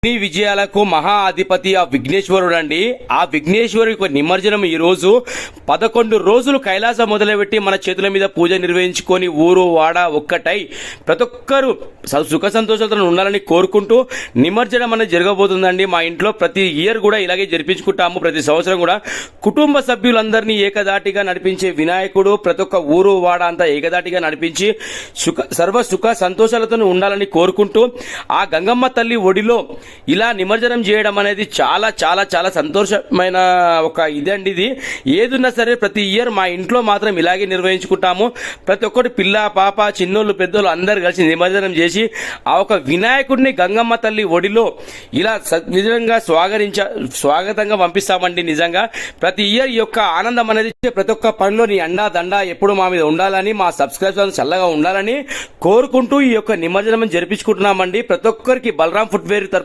అన్ని విజయాలకు మహా అధిపతి ఆ విఘ్నేశ్వరుడు అండి. ఆ విఘ్నేశ్వరు యొక్క నిమజ్జనం ఈ రోజు 11 రోజులు కైలాసం మొదలుపెట్టి మన చేతుల మీద పూజ నిర్వహించుకొని ఊరు వాడ ఒక్కటై ప్రతి ఒక్కరు సుఖ సంతోషాలతో ఉండాలని కోరుకుంటూ నిమజ్జనం అనేది జరగబోతుందండి. మా ఇంట్లో ప్రతి ఇయర్ కూడా ఇలాగే జరిపించుకుంటాము. ప్రతి సంవత్సరం కూడా కుటుంబ సభ్యులందరినీ ఏకదాటిగా నడిపించే వినాయకుడు ప్రతి ఒక్క ఊరు వాడ అంతా ఏకదాటిగా నడిపించి సర్వ సుఖ సంతోషాలతో ఉండాలని కోరుకుంటూ ఆ గంగమ్మ తల్లి ఒడిలో ఇలా నిమజ్జనం చేయడం అనేది చాలా చాలా చాలా సంతోషమైన ఒక ఇదండి. ఇది ఏదున్నా సరే ప్రతి ఇయర్ మా ఇంట్లో మాత్రం ఇలాగే నిర్వహించుకుంటాము. ప్రతి ఒక్కటి పిల్ల పాప చిన్నోళ్ళు పెద్దోళ్ళు అందరు కలిసి నిమజ్జనం చేసి ఆ ఒక వినాయకుడిని గంగమ్మ తల్లి ఒడిలో ఇలా నిజంగా స్వాగతంగా పంపిస్తామండి. నిజంగా ప్రతి ఇయర్ ఈ యొక్క ఆనందం అనేది ప్రతి ఒక్క పనిలో నీ అండా దండా ఎప్పుడు మా మీద ఉండాలని, మా సబ్స్క్రైబర్స్ చల్లగా ఉండాలని కోరుకుంటూ ఈ యొక్క నిమజ్జనం జరిపించుకుంటున్నామండి. ప్రతి ఒక్కరికి బలరాం ఫుట్వేర్ తరపు